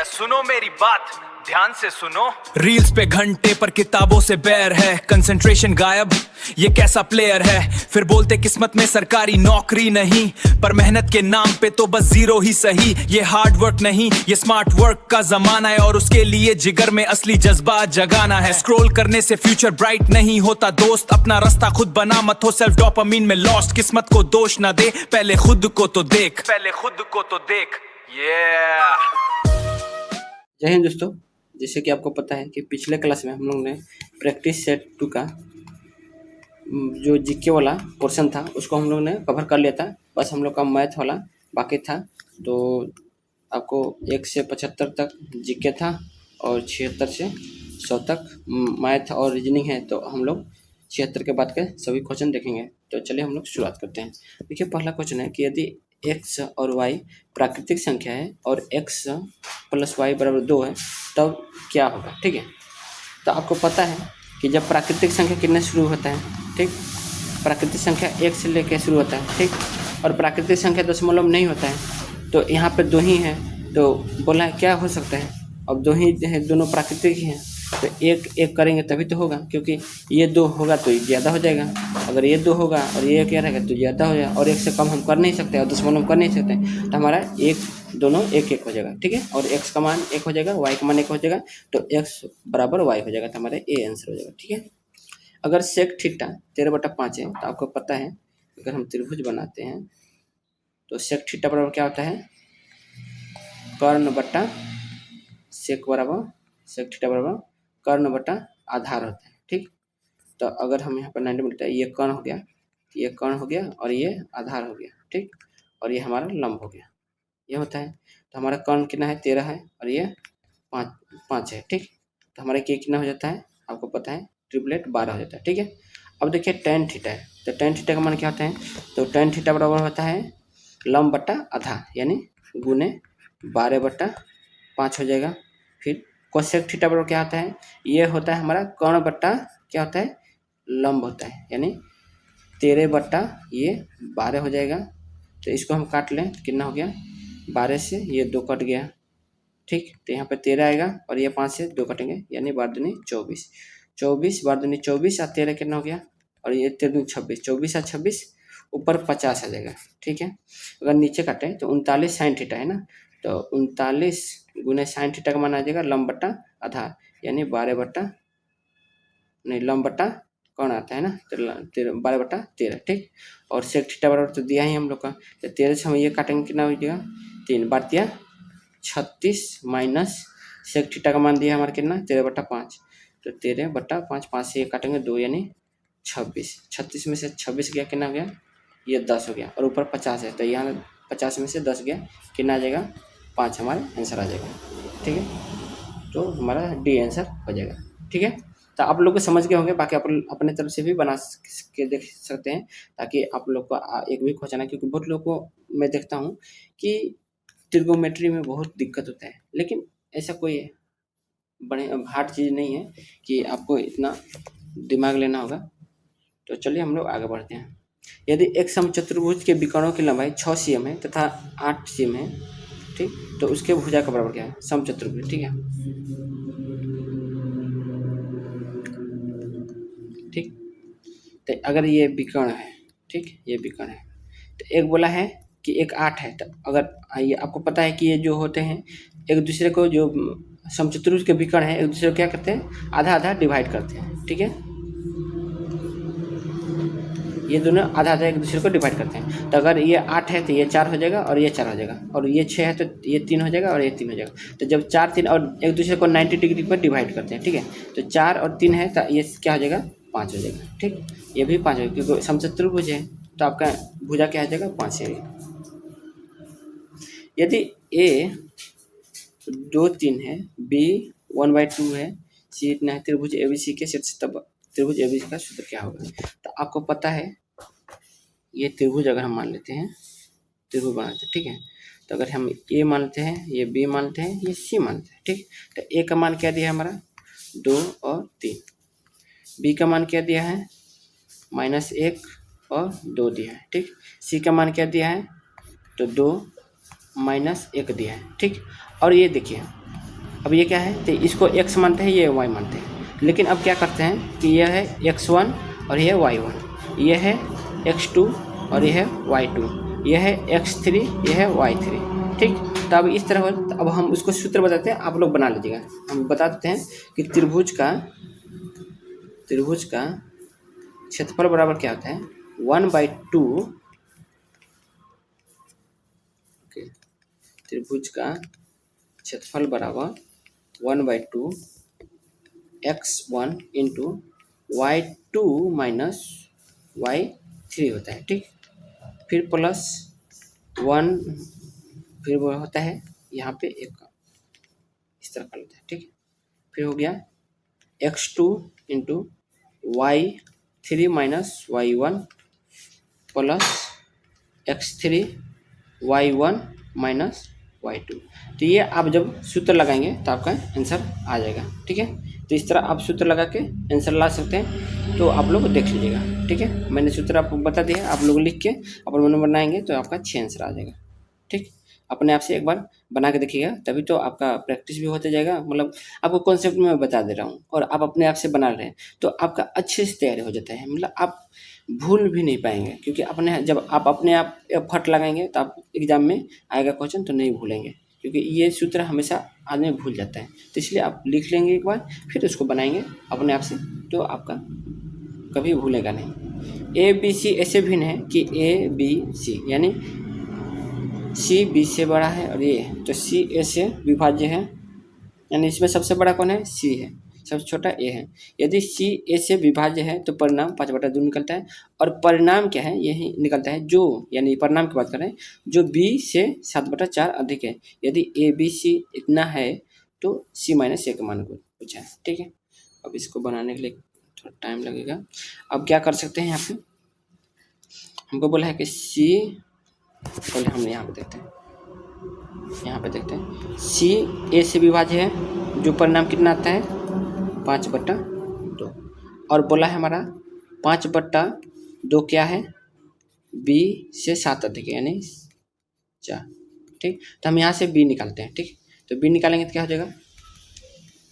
सुनो मेरी बात ध्यान से सुनो। रील्स पे घंटे पर किताबों से बैर है, कंसंट्रेशन गायब, ये कैसा प्लेयर है। फिर बोलते किस्मत में सरकारी नौकरी नहीं, पर मेहनत के नाम पे तो बस जीरो ही सही। ये हार्ड वर्क नहीं, ये स्मार्ट वर्क का जमाना है, और उसके लिए जिगर में असली जज्बा जगाना है। स्क्रॉल करने से फ्यूचर ब्राइट नहीं होता दोस्त, अपना रास्ता खुद बना, मत हो सेल्फ डोपामिन में लॉस्ट। किस्मत को दोष ना दे, पहले खुद को तो देख, पहले खुद को तो देख। जय हिंद दोस्तों, जैसे कि आपको पता है कि पिछले क्लास में हम लोग ने प्रैक्टिस सेट 2 का जो जीके वाला पोर्शन था उसको हम लोग ने कवर कर लिया था। बस हम लोग का मैथ वाला बाकी था। तो आपको 1 से 75 तक जीके था और 76 से 100 तक मैथ और रीजनिंग है। तो हम लोग 76 के बाद के सभी क्वेश्चन देखेंगे। तो चलिए हम लोग शुरुआत करते हैं। देखिए, पहला क्वेश्चन है कि यदि x और y प्राकृतिक संख्या है और x + y = 2 है, तब क्या होगा। ठीक है, तो आपको पता है कि जब प्राकृतिक संख्या कितने शुरू होता है, ठीक, प्राकृतिक संख्या 1 से लेकर शुरू होता है, ठीक, और प्राकृतिक संख्या दशमलव नहीं होता है। तो यहाँ पे 2 ही है, तो बोला है क्या हो सकता है। अब 2 ही है, दोनों प्राकृतिक ही हैं, तो 1 करेंगे तभी तो होगा, क्योंकि ये 2 होगा तो ज़्यादा हो जाएगा। अगर ये 2 होगा और ये 1 रहेगा तो ज़्यादा हो जाएगा, और 1 से कम हम कर नहीं सकते और दशमलव कर नहीं सकते। तो हमारा 1 दोनों 1 हो जाएगा। ठीक है, और x का मान 1 हो जाएगा, y का मान 1 हो जाएगा, तो x = y हो जाएगा। तो हमारा ए आंसर हो जाएगा। ठीक है, अगर सेक थीटा 13/5 है, तो आपको पता है अगर हम त्रिभुज बनाते हैं तो सेक थीटा बराबर क्या होता है, कर्ण बट्टा सेक थीटा बराबर कर्ण बट्टा आधार होता है। ठीक, तो अगर हम यहाँ पर 90 मिलता है, ये कर्ण हो गया, ये कर्ण हो गया और ये आधार हो गया। ठीक, और ये हमारा लंब हो गया, ये होता है। तो हमारा कर्ण कितना है, 13 है, और ये 5 है। ठीक, तो हमारा के कितना हो जाता है, आपको पता है, ट्रिपलेट 12 हो जाता है। ठीक है, अब देखिए tan थीटा है, तो tan थीटा का मान क्या होता है, तो tan थीटा बराबर होता है लंब बट्टा आधा, यानी गुने 12/5 हो जाएगा। फिर कोसेक थीटा बराबर क्या होता है, ये होता है हमारा कर्ण बट्टा क्या होता है, लंब होता है, यानी 13/12 हो जाएगा। तो इसको हम काट लें तो कितना हो गया, 12 से ये 2 कट गया। ठीक, तो यहाँ पे 13 आएगा और ये 5 से 2 कटेंगे, यानी 12 दूनी 24, 12 दूनी 24 और 13 कितना हो गया, और ये 13 दूनी 26, 24 और 26 ऊपर 50 आ जाएगा। ठीक है, अगर नीचे काटें तो 39 sin थीटा है ना, तो 39 गुने sin थीटा का मान आ जाएगा लंब बट्टा आधार, यानी 12 लंब बट्टा कौन आता है ना, तो 12/13। ठीक, और सेक थीटा बराबर तो दिया ही हम लोग का, तो 13 से हम ये काटेंगे, कितना हो जाएगा, 3 × 36 माइनस सेक थीटा का मान दिया हमारा कितना, 13/5, तो 13/5, 5 से ये काटेंगे 2, यानी 26, 36 में से 26 गया, कितना हो गया, ये 10 हो गया, और ऊपर 50 है, तो यहाँ 50 में से 10 गया, कितना आ जाएगा, 5 हमारा आंसर आ जाएगा। ठीक है, तो हमारा डी आंसर हो जाएगा। ठीक है, तो आप लोग को समझ गए होंगे, बाकी आप अपने तरफ से भी बना के देख सकते हैं, ताकि आप लोग को एक भी क्वेश्चन है, क्योंकि बहुत लोगों को मैं देखता हूँ कि ट्रिगोमेट्री में बहुत दिक्कत होता है, लेकिन ऐसा कोई बड़े हार्ड चीज़ नहीं है कि आपको इतना दिमाग लेना होगा। तो चलिए हम लोग आगे बढ़ते हैं। यदि एक समचतुर्भुज के विकर्णों की लंबाई 6 cm है तथा 8 cm है, ठीक, तो उसके भुजा का बराबर क्या है, समचतुर्भुज। ठीक है, ठीक, तो अगर ये विकर्ण है, ठीक, ये विकर्ण है, तो एक बोला है कि एक 8 है, तो अगर ये आपको पता है कि ये जो होते हैं एक दूसरे को, जो समचतुर्भुज के विकर्ण है, एक दूसरे को क्या करते हैं, आधा आधा डिवाइड करते हैं। ठीक है, ये दोनों आधा आधा एक दूसरे को डिवाइड करते हैं। तो अगर ये 8 है तो ये 4 हो जाएगा और ये 4 हो जाएगा, और ये 6 है तो ये 3 हो जाएगा और ये 3 हो जाएगा। तो जब 4 3 और एक दूसरे को 90 डिग्री पर डिवाइड करते हैं, ठीक है, तो 4 और 3 है तो ये क्या हो जाएगा, 5 हो जाएगा। ठीक, ये भी 5 हो जाएगा, क्योंकि समचतुर्भुज है, तो आपका भुजा क्या हो जाएगा, 5 है। यदि ए 2 3 है, बी 1/2 है, सी इतना है, त्रिभुज एबीसी के शीर्ष, तब त्रिभुज एबीसी का सूत्र क्या होगा। तो आपको पता है, ये त्रिभुज अगर हम मान लेते हैं, त्रिभुज बनाते हैं, ठीक है, तो अगर हम ए मानते हैं, ये बी मानते हैं, ये सी मानते हैं, ठीक, तो ए का मान क्या दिया है हमारा, 2 और 3, बी का मान क्या दिया है, -1 और 2 दिया है, ठीक, सी का मान क्या दिया है, तो 2 - 1 दिया है। ठीक, और ये देखिए अब ये क्या है, तो इसको x मानते हैं, ये y मानते हैं, लेकिन अब क्या करते हैं कि यह है x1 और यह है y1, यह है x2 और यह है y2, यह है x3, यह है y3, ठीक। तो अब इस तरह अब हम उसको सूत्र बताते हैं, आप लोग बना लीजिएगा। हम बता देते हैं कि त्रिभुज का क्षेत्रफल बराबर क्या होता है, 1/2, त्रिभुज का क्षेत्रफल बराबर 1/2 x1 into y2 minus y3 होता है, ठीक। फिर प्लस 1, फिर वो होता है यहाँ पे एक इस तरह का होता है, ठीक। फिर हो गया x2 into y3 minus y1 plus x3 y1 minus y2। तो ये आप जब सूत्र लगाएंगे तो आपका आंसर आ जाएगा, ठीक है। तो इस तरह आप सूत्र लगा के आंसर ला सकते हैं, तो आप लोग देख लीजिएगा, ठीक है। मैंने सूत्र आपको बता दिया, आप लोग लिख के अपन मन बनाएंगे तो आपका 6 आंसर आ जाएगा, ठीक। अपने आप से एक बार बना के देखिएगा, तभी तो आपका प्रैक्टिस भी होता जाएगा। मतलब आपको कॉन्सेप्ट में मैं बता दे रहा हूँ और आप अपने आप से बना रहे हैं तो आपका अच्छे से तैयारी हो जाता है, मतलब आप भूल भी नहीं पाएंगे, क्योंकि अपने जब आप अपने आप एफर्ट लगाएंगे तो आप एग्जाम में आएगा क्वेश्चन तो नहीं भूलेंगे, क्योंकि ये सूत्र हमेशा आदमी भूल जाता है। तो इसलिए आप लिख लेंगे एक बार, फिर उसको बनाएंगे अपने आप से, तो आपका कभी भूलेगा नहीं। ए बी सी ऐसे भिन्न है कि ए बी सी यानी सी बी से बड़ा है और ये, तो सी ए से विभाज्य है, यानी इसमें सबसे बड़ा कौन है, सी है, सबसे छोटा ए है। यदि सी ए से विभाज्य है तो परिणाम 5/2 निकलता है, और परिणाम क्या है, यही निकलता है जो, यानी परिणाम की बात करें, जो बी से 7/4 अधिक है। यदि ए बी सी इतना है तो सी माइनस ए का मान को पूछा है, ठीक है। अब इसको बनाने के लिए थोड़ा टाइम लगेगा। अब क्या कर सकते हैं, यहाँ पे हमको बोला है कि सी, पहले हम यहाँ पे देखते हैं, सी ए से विभाज्य है, जो परिणाम कितना आता है 5/2, और बोला है हमारा 5/2 क्या है, बी से 7 अधिक है यानी 4, ठीक। तो हम यहाँ से बी निकालते हैं, ठीक। तो बी निकालेंगे तो क्या हो जाएगा,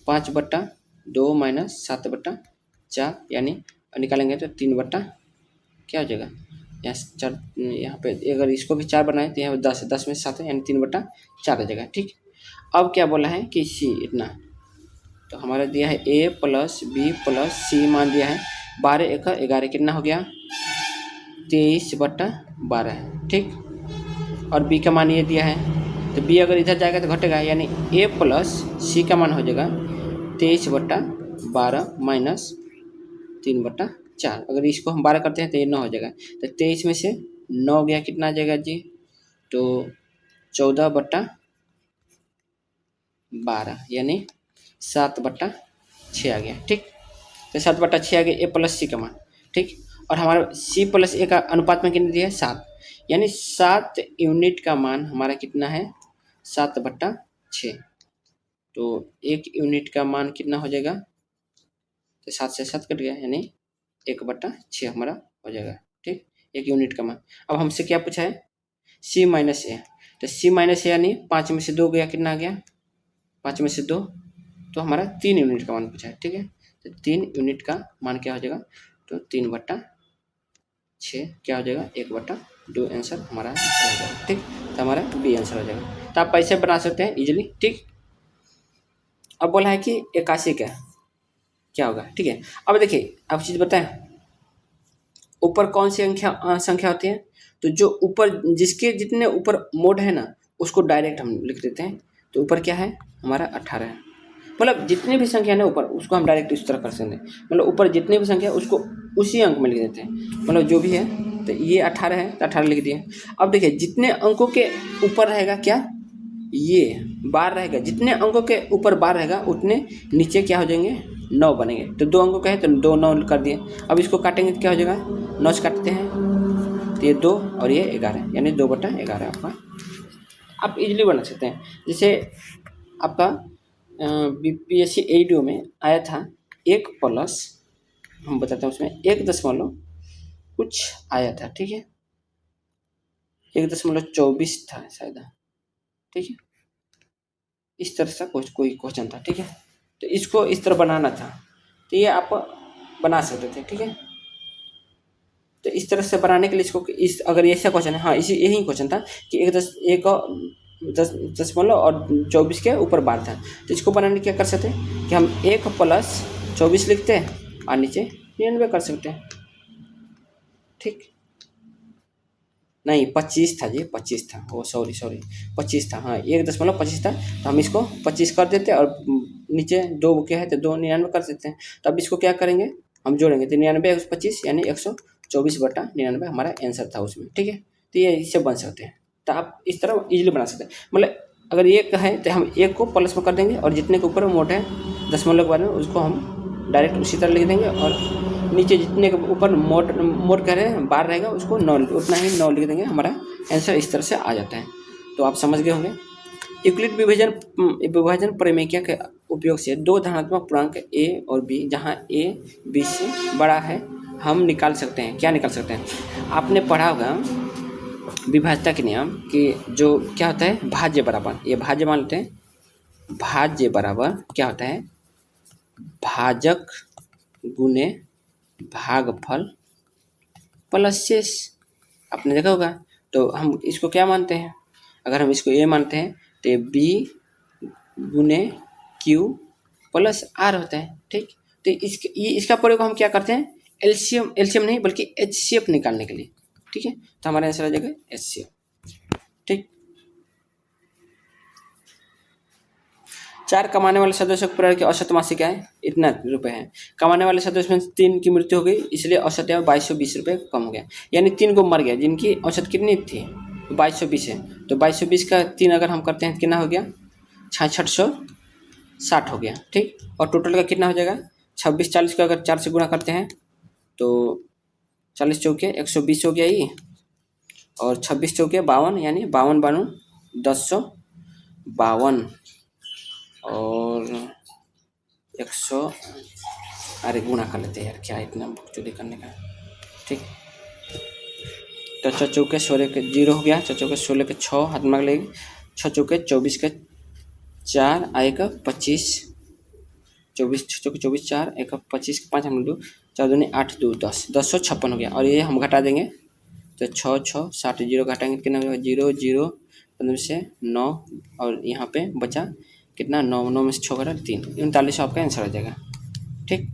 5/2 माइनस 7/4 यानी निकालेंगे तो 3 क्या हो जाएगा, यहाँ 4, यहाँ पे अगर इसको भी 4 बनाए तो यहाँ 10 में 7 है यानी 3/4 आ जाएगा, ठीक। अब क्या बोला है कि सी इतना, तो हमारा दिया है ए प्लस बी प्लस सी, मान दिया है 12 × 11 कितना हो गया 23/12, ठीक। और बी का मान ये दिया है, तो बी अगर इधर जाएगा तो घटेगा, यानी ए प्लस सी का मान हो जाएगा 23/12 माइनस 3/4। अगर इसको हम 12 करते हैं तो ये 9 हो जाएगा, तो 23 में से 9 गया कितना आ जाएगा जी, तो 14/12 यानी 7/6 आ गया, ठीक। तो 7/6 आ गया ए प्लस सी का मान, ठीक। और हमारा सी प्लस ए का अनुपात में कितना दिया है 7, यानी 7 यूनिट का मान हमारा कितना है 7/6, तो 1 यूनिट का मान कितना हो जाएगा, तो 7 से 7 कट गया यानी 1/6 हमारा हो जाएगा, ठीक, 1 यूनिट का मान। अब हमसे क्या पूछा है, सी माइनस ए, तो सी माइनस ए यानी 5 में से 2 गया कितना आ गया, 5 में से 2, तो हमारा 3 यूनिट का मान पूछा है, ठीक है। तो 3 यूनिट का मान क्या हो जाएगा, तो 3/6 क्या हो जाएगा 1/2 आंसर हमारा हो जाएगा, ठीक। तो हमारा बी आंसर हो जाएगा। तो आप पैसे बना सकते हैं इजीली, ठीक। अब बोला है कि 81 क्या होगा, ठीक है। अब देखिए आप चीज़ बताएं, ऊपर कौन सी संख्या होती है, तो जो ऊपर जिसके जितने ऊपर मोड है ना उसको डायरेक्ट हम लिख देते हैं। तो ऊपर क्या है हमारा 18 है, मतलब जितने भी संख्या है ना ऊपर उसको हम डायरेक्ट इस तरह कर सकते हैं, मतलब ऊपर जितने भी संख्या उसको उसी अंक में लिख देते हैं, मतलब जो भी है। तो ये 18 है तो 18 लिख दिए। अब देखिए जितने अंकों के ऊपर रहेगा क्या, ये बार रहेगा, जितने अंकों के ऊपर बार रहेगा उतने नीचे क्या हो जाएंगे 9 बनेंगे। तो 2 अंकों का है तो 2 9 कर दिए। अब इसको काटेंगे तो क्या हो जाएगा, 9 से काटते हैं तो ये 2 और ये 11 यानी 2/11 आपका। आप इजीली बना सकते हैं। जैसे आपका बीपीएससी एडीओ में आया था 1 प्लस, हम बताते हैं उसमें 1 कुछ आया था, ठीक है, 1.24 था शायद, ठीक है। इस तरह से कोई क्वेश्चन था, ठीक है। तो इसको इस तरह बनाना था, तो ये आप बना सकते थे, ठीक है। तो इस तरह से बनाने के लिए इसको इस अगर ऐसा क्वेश्चन है, हाँ इसी यही क्वेश्चन था कि एक दस दशमलव और 24 के ऊपर बार था, तो इसको बनाने क्या कर सकते हैं कि हम 1 प्लस 24 लिखते हैं और नीचे 99 कर सकते हैं, ठीक। नहीं 25 था जी, 25 था, ओ सॉरी 25 था, हाँ 1.25 था, तो हम इसको 25 कर देते और नीचे 2 क्या है तो 2 99 कर देते हैं। तो अब इसको क्या करेंगे, हम जोड़ेंगे तो 99 125 यानी 124/99 हमारा आंसर था उसमें, ठीक है। तो ये इससे बन सकते हैं, तो आप इस तरह इजीली बना सकते हैं। मतलब अगर 1 है तो हम 1 को प्लस में कर देंगे और जितने के ऊपर मोट है दशमलव के बाद में उसको हम डायरेक्ट उसी तरह लिख देंगे और नीचे जितने के ऊपर मोट कह रहे हैं बार रहेगा उसको 9 उतना ही 9 लिख देंगे, हमारा आंसर इस तरह से आ जाता है। तो आप समझ गए होंगे। यूक्लिड विभाजन प्रमेय के उपयोग से दो धनात्मक पूर्णांक a और b जहां a b से बड़ा है हम निकाल सकते हैं। क्या निकाल सकते हैं, आपने पढ़ा होगा विभाज्यता के नियम कि जो क्या होता है भाज्य बराबर, ये भाज्य मान लेते हैं, भाज्य बराबर क्या होता है भाजक गुने भागफल प्लस शेष, आपने देखा होगा। तो हम इसको क्या मानते हैं, अगर हम इसको a मानते हैं तो b गुने q प्लस r होता है, ठीक। तो इसका प्रयोग हम क्या करते हैं एलसीएम नहीं बल्कि एचसीएफ निकालने के लिए, ठीक है। तो हमारा आंसर आ जाएगा एचसीएफ, ठीक। 4 कमाने वाले सदस्यों के परिवार की औसत मासिक आय इतना रुपए है। कमाने वाले सदस्य में 3 की मृत्यु हो गई इसलिए औसत आय 2220 रुपये कम हो गया, यानी 3 को मर गया जिनकी औसत कितनी थी 2220 है। तो 2220 का 3 अगर हम करते हैं तो कितना हो गया 6660 हो गया, ठीक। और टोटल का कितना हो जाएगा 2640 का अगर 4 से गुणा करते हैं तो 40 चौके 120 हो गया ये, और 26 चौके 52 यानी 52 1052 और 100 अरे गुणा कर लेते हैं यार, क्या इतना चोरी करने का, ठीक। तो 6 चौके 16 के 0 हो गया, 6 चौके 16 के 6 हाथ में लगेगी, 6 चौके 24 के 4 आएगा 25, 24 6 चौके 24 4 एक 25 5 हम 2 4 दूनी 8 2 10 1056 हो गया। और ये हम घटा देंगे तो 6 6 60 0 घटाएंगे कितना हो जाएगा 0 0 15 से 9 और यहाँ पे बचा कितना 9 9 में से 6 घटा 3 39 आपका आंसर आ जाएगा, ठीक।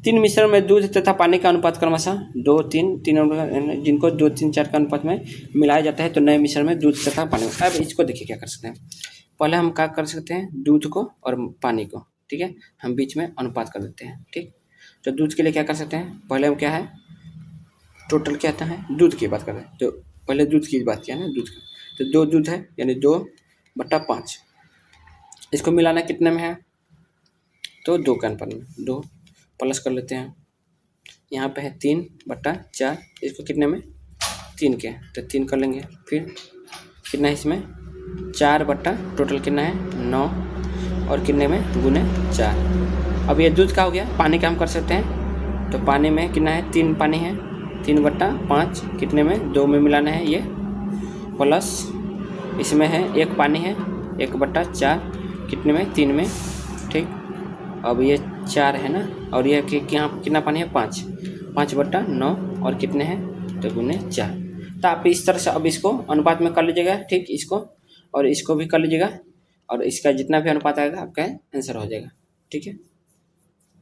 3 मिश्रण में दूध तथा पानी का अनुपात क्रमशः 2 3 3 जिनको 2 3 4 का अनुपात में मिलाया जाता है तो नए मिश्रण में दूध तथा पानी। अब इसको देखिए क्या कर सकते हैं, पहले हम क्या कर सकते हैं दूध को और पानी को, ठीक है, हम बीच में अनुपात कर देते हैं, ठीक। तो दूध के लिए क्या कर सकते हैं, पहले हम क्या है टोटल क्या आता है दूध की बात कर रहे हैं, तो पहले दूध की बात किया ना दूध का, तो 2 दूध है यानी 2/5, इसको मिलाना कितने में है तो 2 के अनुपात में 2 प्लस कर लेते हैं, यहाँ पे है 3/4, इसको कितने में 3 के तो 3 कर लेंगे, फिर कितना है इसमें 4 टोटल कितना है 9 और कितने में गुने 4। अब ये दूध का हो गया, पानी का हम कर सकते हैं, तो पानी में कितना है 3 पानी है 3/5 कितने में 2 में मिलाना है ये, प्लस इसमें है 1 पानी है 1/4 कितने में 3 में, ठीक। अब ये 4 है ना और ये यहाँ कितना पानी है 5/9 और कितने हैं तो गुने 4। तो आप इस तरह से अब इसको अनुपात में कर लीजिएगा, ठीक, इसको और इसको भी कर लीजिएगा और इसका जितना भी अनुपात आएगा आपका आंसर हो जाएगा, ठीक है।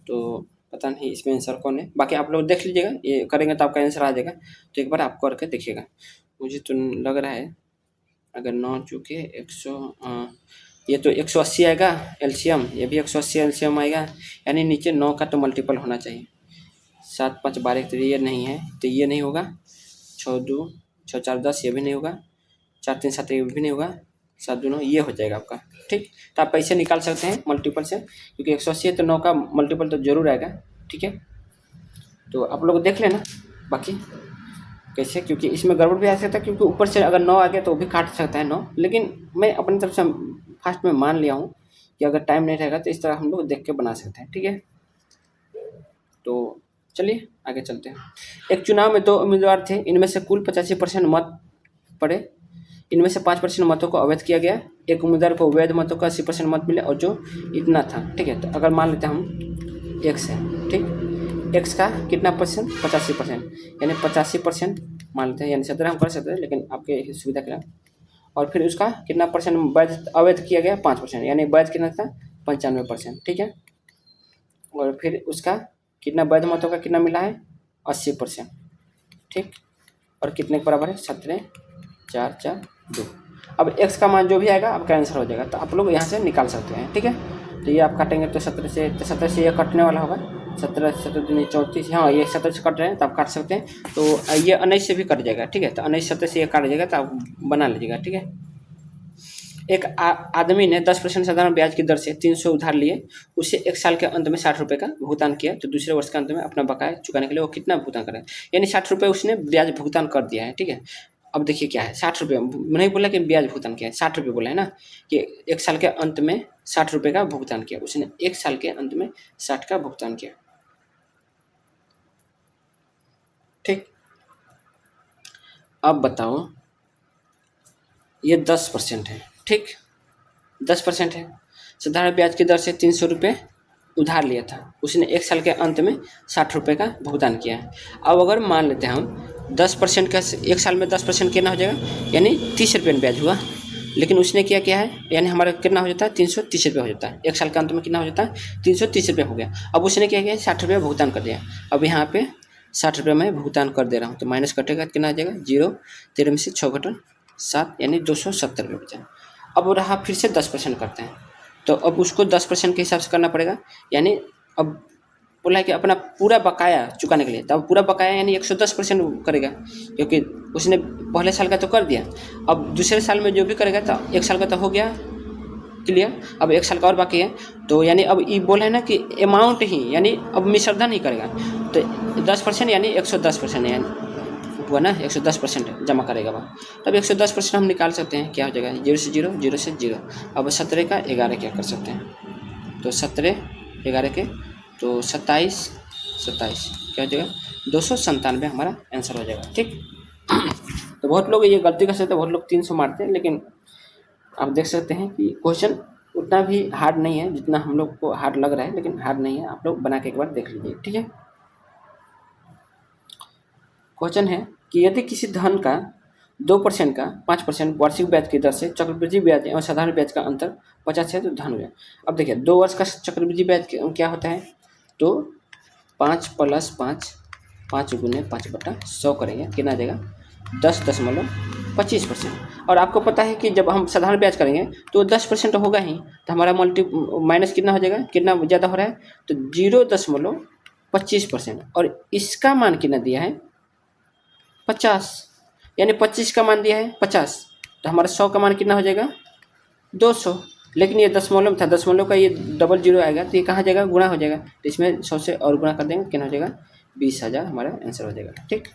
तो पता नहीं इसमें आंसर कौन है, बाकी आप लोग देख लीजिएगा, ये करेंगे तो आपका आंसर आ जाएगा। तो एक बार आप करके देखिएगा, मुझे तो लग रहा है अगर 9 चूके 100 ये तो 180 आएगा एलसीएम, ये भी 180 एलसीएम आएगा, यानी नीचे 9 का तो मल्टीपल होना चाहिए। 7 5 12 तो ये नहीं है तो ये नहीं होगा, 6 2 6 4 10 ये भी नहीं होगा, 4 3 7 ये भी नहीं होगा, 7 2 9 ये हो जाएगा आपका, ठीक। तो आप ऐसे निकाल सकते हैं मल्टीपल से, क्योंकि 180 है तो 9 का मल्टीपल तो जरूर आएगा, ठीक है। तो आप लोग देख लेना बाकी कैसे, क्योंकि इसमें गड़बड़ भी आ सकता है, क्योंकि ऊपर से अगर 9 आ गया तो वो भी काट सकता है 9, लेकिन मैं अपनी तरफ से फास्ट में मान लिया हूँ कि अगर टाइम नहीं रहेगा तो इस तरह हम लोग देख के बना सकते हैं, ठीक है। तो चलिए आगे चलते हैं। एक चुनाव में 2 उम्मीदवार थे, इनमें से कुल 85% मत पड़े, इनमें से 5% मतों को अवैध किया गया, एक उम्मीदवार को वैध मतों का 80% मत मिले और जो इतना था, ठीक है। तो अगर मान लेते हैं हम एक्स है, ठीक, एक्स का कितना परसेंट, 85%, यानी 85% मान लेते हैं, यानी 17 हम कर सकते हैं लेकिन आपके सुविधा के लिए। और फिर उसका कितना परसेंट वैध अवैध किया गया, 5%, यानी वैध कितना था, 95%, ठीक है। और फिर उसका कितना वैध मतों का कितना मिला है, 80%, ठीक। और कितने के बराबर है, 17, 4, 4, 2। अब x का मान जो भी आएगा आपका आंसर हो जाएगा, तो आप लोग यहाँ से निकाल सकते हैं, ठीक है। तो ये आप काटेंगे तो 17 से ये कटने वाला होगा, 17 दूनी 34, हाँ ये 17 से कट रहे हैं तो आप काट सकते हैं। तो ये 19 से भी कट जाएगा, ठीक है। तो 19 17 से ये काट जाएगा तो आप बना लीजिएगा, ठीक है। एक आदमी ने 10% साधारण ब्याज की दर से 300 उधार लिए, उसे एक साल के अंत में 60 रुपये का भुगतान किया, तो दूसरे वर्ष के अंत में अपना बकाया चुकाने के लिए वो कितना भुगतान करें, यानी 60 रुपये उसने ब्याज भुगतान कर दिया है, ठीक है। अब देखिए क्या है, 60 रुपये नहीं बोला कि ब्याज भुगतान किया है, 60 रुपये बोला है ना, कि एक साल के अंत में 60 रुपये का भुगतान किया, उसने एक साल के अंत में 60 का भुगतान किया, ठीक। अब बताओ, ये 10% है, ठीक, 10% है। साधारण ब्याज की दर से 300 रुपये उधार लिया था, उसने एक साल के अंत में 60 रुपये का भुगतान किया है। अब अगर मान लेते हैं हम 10% का, एक साल में 10% कितना हो जाएगा, यानी 30 रुपये ब्याज हुआ, लेकिन उसने क्या है, यानी हमारा कितना हो जाता है, 330 रुपये हो जाता है, एक साल के अंत में कितना हो जाता है, 330 रुपये हो गया। अब उसने क्या किया, 60 रुपये भुगतान कर दिया। अब यहाँ पे 60 रुपये में भुगतान कर दे रहा हूँ, तो माइनस कटेगा, कितना आ जाएगा, 0, 13 में से 6 घटा 7, यानी 270 रुपये बचा। अब रहा फिर से 10% करते हैं, तो अब उसको 10% के हिसाब से करना पड़ेगा, यानी अब बोला है कि अपना पूरा बकाया चुकाने के लिए, तब पूरा बकाया यानी 110% करेगा, क्योंकि उसने पहले साल का तो कर दिया। अब दूसरे साल में जो भी करेगा तो एक साल का तो हो गया क्लियर, अब एक साल का और बाकी है, तो यानी अब ये बोला है ना कि अमाउंट ही, यानी अब मिश्रधन ही करेगा, तो 10% यानी 110%, यानी हुआ ना, 110% जमा करेगा वह। तब 110% हम निकाल सकते हैं, क्या हो जाएगा, 0 से 0, 0 से 0। अब 17 का 11 क्या कर सकते हैं, तो 17 11 के तो 27 क्या हो जाएगा, 297 हमारा आंसर हो जाएगा, ठीक। तो बहुत लोग ये गलती कर सकते हैं, बहुत लोग 300 मारते हैं, लेकिन आप देख सकते हैं कि क्वेश्चन उतना भी हार्ड नहीं है जितना हम लोग को हार्ड लग रहा है, लेकिन हार्ड नहीं है, आप लोग बना के एक बार देख लीजिए, ठीक है। क्वेश्चन है कि यदि किसी धन का 2% का 5% वार्षिक ब्याज की दर से चक्रवृद्धि ब्याज और साधारण ब्याज का अंतर 50 है, तो धन हो गया। अब देखिए 2 वर्ष का चक्रवृद्धि ब्याज क्या होता है, तो 5 + 5, 5 × 5/100 करेंगे, कितना आ जाएगा, 10.25%। और आपको पता है कि जब हम साधारण ब्याज करेंगे तो 10% होगा ही, तो हमारा माइनस कितना हो जाएगा, कितना ज़्यादा हो रहा है, तो 0.25%। और इसका मान कितना दिया है, 50, यानी 25 का मान दिया है 50, तो हमारा 100 का मान कितना हो जाएगा, 200। लेकिन ये दशमलव था, दशमलव का ये डबल 0 आएगा, तो ये कहाँ जाएगा, गुणा हो जाएगा, तो इसमें 100 से और गुणा कर देंगे, कितना हो जाएगा, 20,000 हमारा आंसर हो जाएगा, ठीक।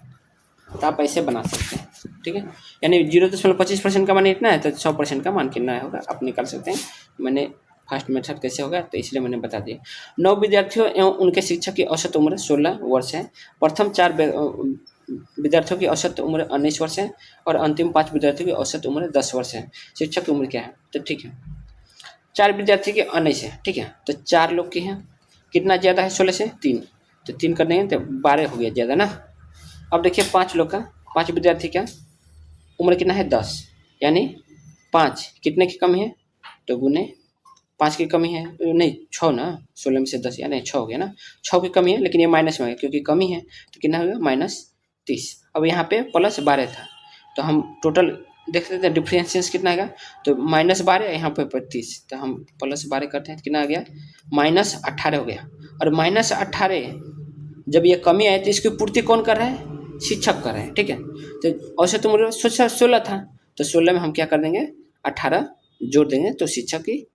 तो आप ऐसे बना सकते हैं, ठीक है। यानी 0.25% का मान इतना है, तो 100% का मान कितना होगा आप निकाल सकते हैं। मैंने फर्स्ट मेथड कैसे होगा तो इसलिए मैंने बता दिया। 9 विद्यार्थियों एवं उनके शिक्षक की औसत उम्र 16 वर्ष है। प्रथम 4 विद्यार्थियों की औसत उम्र 19 वर्ष है और अंतिम 5 विद्यार्थियों की औसत उम्र 10 वर्ष है। शिक्षक की उम्र क्या है, तो ठीक है, 4 विद्यार्थी की 19 है, ठीक है, तो 4 लोग की हैं, कितना ज़्यादा है 16 से 3, तो 3 कर देंगे तो 12 हो गया ज़्यादा ना। अब देखिए 5 लोग का, 5 विद्यार्थी का उम्र कितना है 10, यानी 5 कितने की कमी है, तो गुने 5 की कमी है, नहीं 6 ना, 16 में से 10 यानी 6 हो गया ना, 6 की कमी है, लेकिन ये माइनस में है क्योंकि कमी है, तो कितना हो गया -30। अब यहाँ पे +12 था, तो हम टोटल देख लेते हैं डिफरेंशिएशन कितना आएगा, तो -12 यहाँ पे 30, तो हम +12 करते हैं, कितना आ गया -18 हो गया। और -18 जब ये कमी आए तो इसकी पूर्ति कौन कर रहा है, शिक्षक कर रहे हैं, ठीक है। तो औसत उम्र 16 था, तो 16 में हम क्या कर देंगे 18 जोड़ देंगे, तो शिक्षक की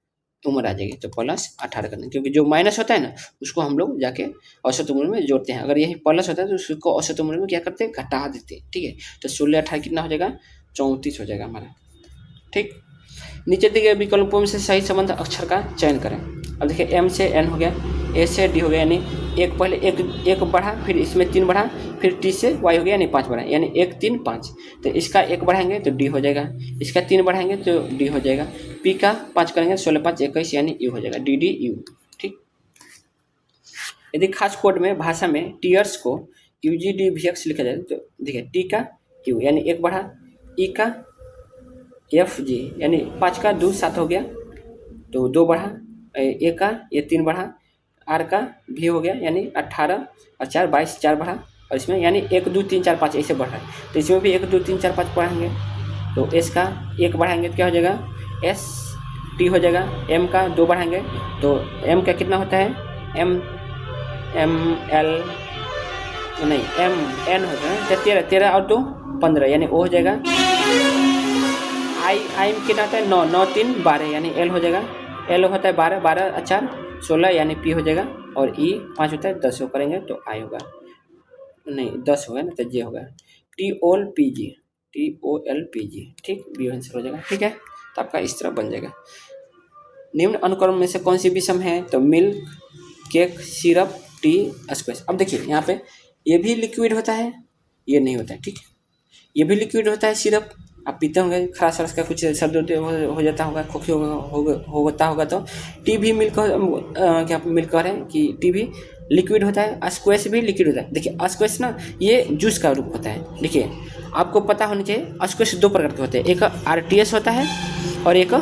उम्र आ जाएगी, तो +18 कर देंगे, क्योंकि जो माइनस होता है ना उसको हम लोग जाके औसत उम्र में जोड़ते हैं। अगर यही प्लस होता है तो उसको औसत उम्र में क्या करते हैं, घटा देते हैं, ठीक है। तो 16 18 कितना हो जाएगा 34 हो जाएगा हमारा, ठीक। नीचे दिए गए विकल्पों में से सही संबंध अक्षर का चयन करें। अब देखिए M से N हो गया, A से D हो गया, यानी एक पहले एक बढ़ा, फिर इसमें 3 बढ़ा, फिर टी से वाई हो गया यानी 5 बढ़ा, यानी 1 3 5। तो इसका 1 बढ़ाएंगे तो डी हो जाएगा, इसका 3 बढ़ाएंगे तो डी हो जाएगा, पी का 5 करेंगे 16 5 21 यानी यू हो जाएगा, डी डी यू। ठीक। यदि खास कोड में भाषा में टीयर्स को U G D V X लिखा जाए तो देखिए टी का क्यू यानी 1 बढ़ा, ई का एफ जी यानी 5 का 2 7 हो गया तो 2 बढ़ा, ए का ये 3 बढ़ा, आर का भी हो गया यानी 18 और 4 22 4 बढ़ा, और इसमें यानी 1 2 3 4 5 ऐसे बढ़ रहा है, तो इसमें भी 1 2 3 4 5 बढ़ाएंगे तो एस का 1 बढ़ाएंगे तो क्या हो जाएगा एस टी हो जाएगा, एम का 2 बढ़ाएंगे तो एम का कितना होता है एम एम एल नहीं एम एन होता है तो 13 13 और 2 15 यानी ओ हो जाएगा, आई में कितना होता है 9 9 3 12 यानी एल हो जाएगा, एल होता है 12 12 4 16 यानी पी हो जाएगा, और ई 5 होता है 10 करेंगे तो आई होगा, नहीं 10 होगा ना तो जे होगा, T O L P G, T O L P G. ठीक, बी आंसर हो जाएगा। ठीक है, तो आपका इस तरह बन जाएगा। निम्न अनुक्रम में से कौन सी विषम है तो milk, cake, syrup, T, squash. अब देखिए यहाँ पे ये भी लिक्विड होता है, ये नहीं होता है। ठीक, ये भी लिक्विड होता है सिरप, आप पीते होंगे, खराश खराश का कुछ सर्दी हो जाता होगा, खोखी होता होगा तो टी भी मिल्क क्या मिल्क कह रहे हैं कि टी भी लिक्विड होता है, स्क्वैश भी लिक्विड होता है। देखिए स्क्वैश ना ये जूस का रूप होता है। देखिए आपको पता होना चाहिए स्क्वैश 2 प्रकार के होते हैं, एक आरटीएस होता है और एक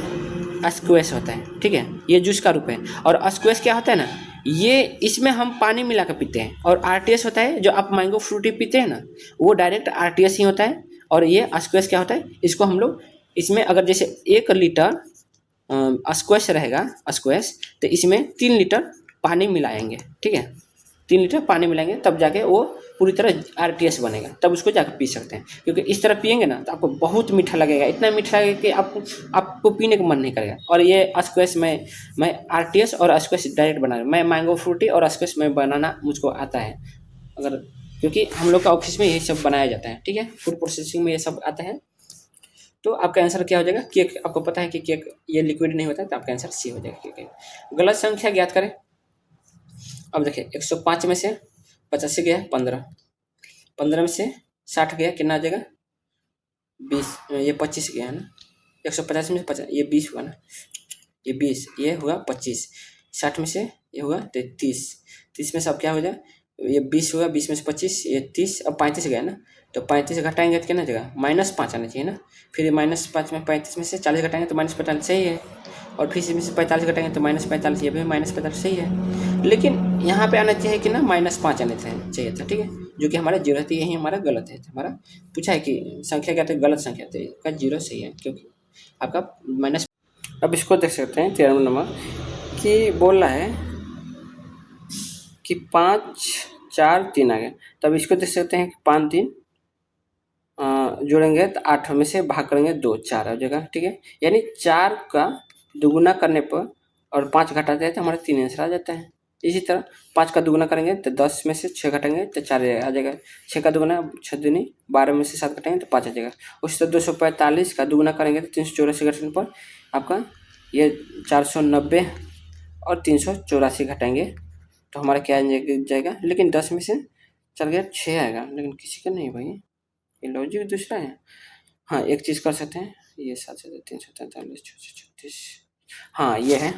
स्क्वैश होता है। ठीक है, ये जूस का रूप है। और स्क्वैश क्या होता है ना, ये इसमें हम पानी मिला कर पीते हैं, और आरटीएस होता है जो आप मैंगो फ्रूटी पीते हैं ना, वो डायरेक्ट आरटीएस ही होता है। और ये स्क्वैश क्या होता है, इसको हम लोग इसमें अगर जैसे 1 लीटर स्क्वैश रहेगा स्क्वैश, तो इसमें 3 लीटर पानी मिलाएंगे। ठीक है, 3 लीटर पानी मिलाएंगे तब जाके वो पूरी तरह आरटीएस बनेगा, तब उसको जाकर पी सकते हैं। क्योंकि इस तरह पियेंगे ना तो आपको बहुत मीठा लगेगा, इतना मीठा लगेगा कि आपको पीने का मन नहीं करेगा। और ये स्क्वैश मैं आरटीएस और स्क्वैश डायरेक्ट बना रहा हूँ, मैं मैंगो फ्रूटी और स्क्वैश में बनाना मुझको आता है, अगर क्योंकि हम लोग का ऑफिस में यही सब बनाया जाता है। ठीक है, फूड प्रोसेसिंग में ये सब आता है। तो आपका आंसर क्या हो जाएगा, केक। आपको पता है कि केक ये लिक्विड नहीं होता, तो आपका आंसर सी हो जाएगा केक। गलत संख्या ज्ञात करें। अब देखिए 105 में से 85 गया 15, 15 में से 60 गया कितना आ जाएगा 20, ये 25 गया है ना, 150 में से 50 ये 20 हुआ ना, ये 20 ये हुआ 25, 60 में से ये हुआ 30, 30 में से अब क्या हो जाए ये 20 हुआ, 20 में से 25 ये 30, अब 35 गया ना, तो 35 घटाएंगे तो कितना जगह -5 आना चाहिए ना, फिर ये -5 में 35 में से 40 घटाएंगे तो -45 सही है, और फिर इसमें से 45 घटाएंगे तो -45, ये भी -45 सही है। लेकिन यहाँ पे आना चाहिए कि ना -5 आने चाहिए था। ठीक है, जो कि हमारा 0 है, यही हमारा गलत है। हमारा पूछा है कि संख्या क्या था, गलत संख्या थे, इसका 0 सही है क्योंकि आपका माइनस। अब इसको देख सकते हैं 13 नंबर कि बोल रहा है कि 5 4 3 आ गया, तब इसको देख सकते हैं कि 5 3 जोड़ेंगे तो 8 में से भाग करेंगे 2 4 आ जाएगा। ठीक है, यानी 4 का दुगुना करने पर और 5 घटाते हैं तो हमारा 3 आंसर आ जाता है। इसी तरह 5 का दुगुना करेंगे तो 10 में से 6 घटाएंगे तो 4 आ जाएगा, 6 का दुगुना 6 दूनी 12 में से 7 घटाएंगे तो 5 आ जाएगा। उसी तरह 245 का दुगुना करेंगे तो 384 घटाने पर आपका ये 490 और 384 घटाएंगे तो हमारा क्या आ जाएगा, लेकिन 10 में से चल गया 6 आएगा, लेकिन किसी का नहीं भाई, ये लॉजिक दूसरा है। हाँ, एक चीज़ कर सकते हैं, ये 7 से 343 36, हाँ ये है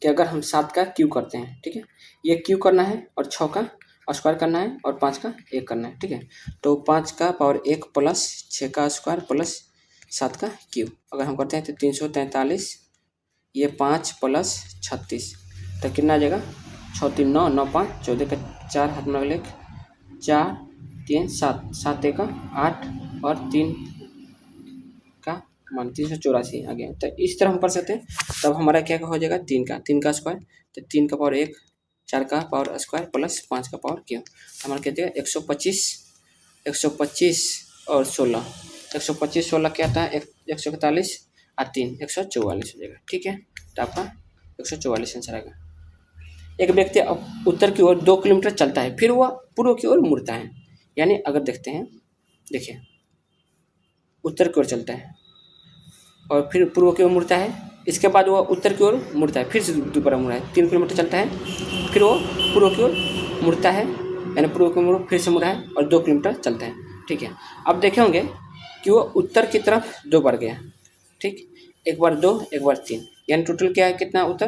कि अगर हम 7 का क्यू करते हैं, ठीक है, ये क्यू करना है और 6 का स्क्वायर करना है और 5 का 1 करना है। ठीक है, तो 5 का पावर 1 प्लस 6 का स्क्वायर प्लस 7 का क्यू अगर हम करते हैं तो 343, ये 5 प्लस 36 तो कितना आ जाएगा 6 3 9 9 5 14 का 4 हाथ में लग 4 3 7 7 1 8 और 3 का मान 384 आ गया। तो इस तरह हम कर सकते हैं। तब हमारा क्या हो जाएगा 3 का स्क्वायर, तो 3 का पावर 1, 4 का पावर स्क्वायर प्लस 5 का पावर क्यू, हमारा क्या देगा 125 और 16, 125 16 क्या आता है 141 और 3 144 हो जाएगा। ठीक है, तो आपका 144 आंसर आएगा। एक व्यक्ति उत्तर की ओर 2 किलोमीटर चलता है, फिर वह पूर्व की ओर मुड़ता है। यानी अगर देखते हैं, देखिए उत्तर की ओर चलता है और फिर पूर्व की ओर मुड़ता है, इसके बाद वह उत्तर की ओर मुड़ता है, फिर से दोबारा मुड़ा है, 3 किलोमीटर चलता है, फिर वो पूर्व की ओर मुड़ता है, यानी पूर्व की ओर फिर से मुड़ा है और 2 किलोमीटर चलते हैं, ठीक है। अब देखे होंगे कि वो उत्तर की तरफ 2 बार गया, ठीक, एक बार 2, एक बार 3, यानी टोटल क्या है, कितना उत्तर,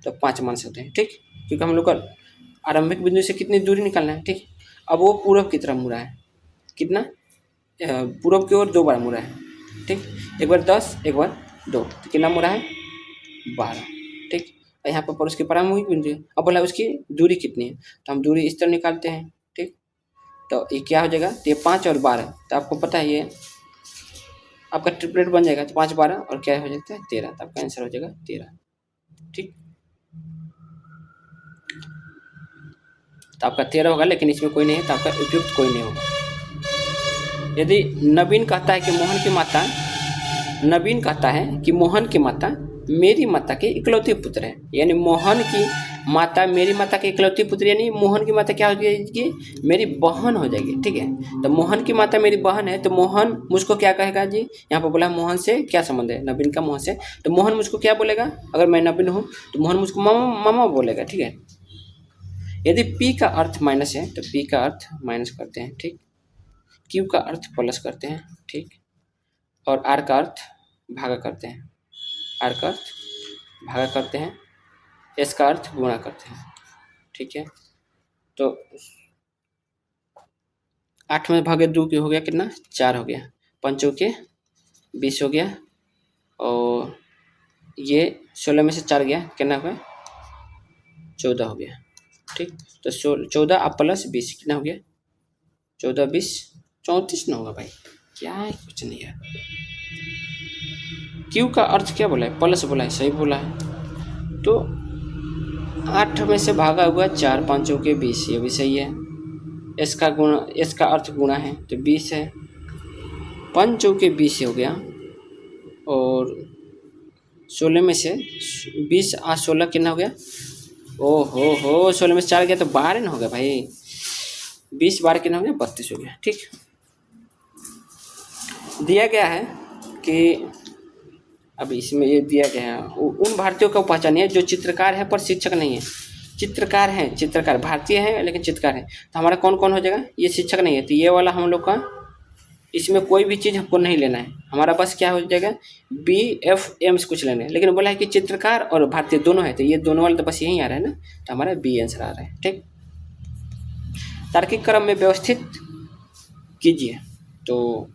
तो 5 मान सकते हैं, ठीक, क्योंकि हम लोग को आरंभिक बिंदु से कितनी दूरी निकालना है, ठीक। अब वो पूर्व की तरफ मुड़ा है, कितना, पूर्व की ओर 2 बार मुड़ा है, ठीक, एक बार 10, एक बार 2, तो कितना मुड़ा है, 12, ठीक। यहाँ पर उसकी प्रारंभिक बिंदु है, अब बोला उसकी दूरी कितनी है, तो हम दूरी इस तरह निकालते हैं, ठीक। तो ये क्या हो जाएगा, तो ये 5 और 12, तो आपको पता है ये आपका ट्रिपलेट बन जाएगा, तो 5, 12 और क्या हो जाता है 13, तो आपका आंसर हो जाएगा 13, ठीक। तो आपका 13 होगा, लेकिन इसमें कोई नहीं है, तो आपका उपयुक्त कोई नहीं होगा। यदि नवीन कहता है कि मोहन की माता मेरी माता के इकलौते पुत्र है, यानी मोहन की माता मेरी माता के इकलौती पुत्र, यानी मोहन की माता क्या हो जाएगी, मेरी बहन हो जाएगी, ठीक है। तो मोहन की माता मेरी बहन है, तो मोहन मुझको क्या कहेगा जी, यहाँ पर बोला मोहन से क्या संबंध है, नवीन का मोहन से, तो मोहन मुझको क्या बोलेगा, अगर मैं नवीन हूँ तो मोहन मुझको मामा बोलेगा, ठीक है। यदि P का अर्थ माइनस है तो P का अर्थ माइनस करते हैं, ठीक, Q का अर्थ प्लस करते हैं, ठीक, और R का अर्थ भागा करते हैं, S का अर्थ गुणा करते हैं, ठीक है। तो 8 में भागे 2 की हो गया कितना, 4 हो गया, 5 के 20 हो गया, और ये 16 में से 4 गया, कितना हो गया, 14 हो गया, ठीक। तो 14 आप प्लस 20 कितना हो गया, 14, 20, 34 ना होगा भाई, क्या है, कुछ नहीं है। Q का अर्थ क्या बोला है, प्लस बोला है, सही बोला है। तो 8 में से भागा हुआ 4, 5 के 20, ये भी सही है। S का अर्थ गुणा है, तो 20 है, 5 के 20 हो गया, और 16 में से 20 और 16 कितना हो गया, ओहो 16 में से 4 गया तो 12 ना हो गया भाई, 20 12 कितना हो गया, 32 हो गया, ठीक। दिया गया है कि अब इसमें ये दिया गया है, उन भारतीयों को पहचानिए जो चित्रकार है पर शिक्षक नहीं है। चित्रकार भारतीय है लेकिन चित्रकार है, तो हमारा कौन कौन हो जाएगा, ये शिक्षक नहीं है, तो ये वाला हम लोग का, इसमें कोई भी चीज़ हमको नहीं लेना है, हमारा बस क्या हो जाएगा, BFM से कुछ लेना है। लेकिन बोला है कि चित्रकार और भारतीय दोनों है, तो ये दोनों वाले तो बस यहीं आ रहा है ना, तो हमारा B आंसर आ रहा है, ठीक। तार्किक क्रम में व्यवस्थित कीजिए, तो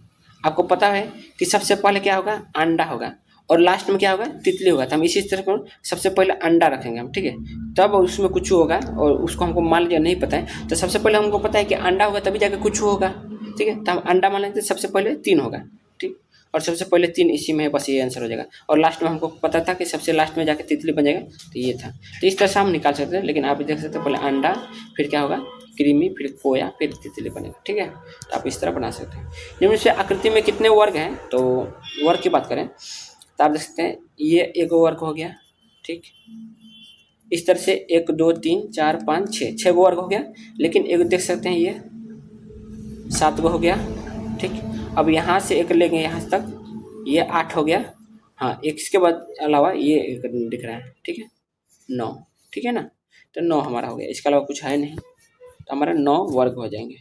आपको पता है कि सबसे पहले क्या होगा, अंडा होगा, और लास्ट में क्या होगा, तितली होगा, तो हम इसी तरह को सबसे पहले अंडा रखेंगे हम, ठीक है। तब उसमें कुछ होगा, और उसको हमको मान लिया नहीं पता है, तो सबसे पहले हमको पता है कि अंडा होगा तभी जाकर कुछ होगा, ठीक है। तो हम अंडा मान लेते, सबसे पहले 3 होगा, ठीक, और सबसे पहले 3 इसी में है, बस ये आंसर हो जाएगा। और लास्ट में हमको पता था कि सबसे लास्ट में जाकर तितली बन जाएगा, तो ये था। तो इस तरह से हम निकाल सकते हैं, लेकिन आप देख सकते हैं, पहले अंडा, फिर क्या होगा, कृमि, फिर कोया, फिर तितली बनेगा, ठीक है। तो आप इस तरह बना सकते हैं। निम्न से आकृति में कितने वर्ग हैं, तो वर्ग की बात करें तो आप देख सकते हैं, ये एक वर्ग हो गया, ठीक। इस तरह से 1 2 3 4 5 6 वर्ग हो गया, लेकिन एक देख सकते हैं ये 7 हो गया, ठीक। अब यहाँ से एक लेंगे यहाँ तक, ये 8 हो गया, हाँ, एक इसके बाद अलावा ये एक दिख रहा है, ठीक है, 9, ठीक है ना। तो 9 हमारा हो गया, इसके अलावा कुछ है नहीं, तो हमारा 9 वर्ग हो जाएंगे।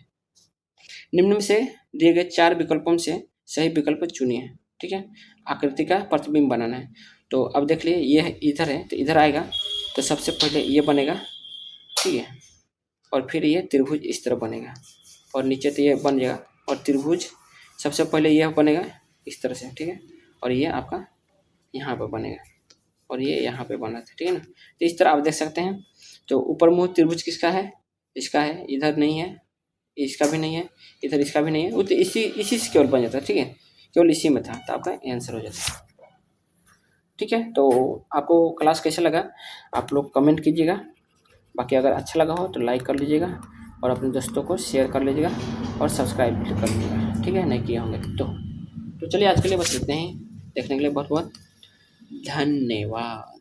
निम्न में से दिए गए 4 विकल्पों से सही विकल्प चुनिए, ठीक है। आकृति का प्रतिबिंब बनाना है, तो अब देख लिए ये इधर है, तो इधर आएगा, तो सबसे पहले ये बनेगा, ठीक है, और फिर ये त्रिभुज इस तरह बनेगा, और नीचे तो ये बन जाएगा, और त्रिभुज सबसे पहले ये बनेगा इस तरह से, ठीक है, और ये आपका यहाँ पर बनेगा, और ये यहाँ पे बना था, ठीक है ना। तो इस तरह आप देख सकते हैं। तो ऊपर मुँह त्रिभुज किसका है, इसका है, इधर नहीं है, इसका भी नहीं है, इधर इसका भी नहीं है, वो तो इसी से केवल बन जाता है, ठीक है, केवल इसी में था, तो आपका आंसर हो जाता है, ठीक है। तो आपको क्लास कैसा लगा आप लोग कमेंट कीजिएगा, बाकी अगर अच्छा लगा हो तो लाइक कर लीजिएगा, और अपने दोस्तों को शेयर कर लीजिएगा, और सब्सक्राइब भी कर लीजिएगा, ठीक है, नहीं किए होंगे तो चलिए आज के लिए बस इतने ही। देखने के लिए बहुत बहुत धन्यवाद।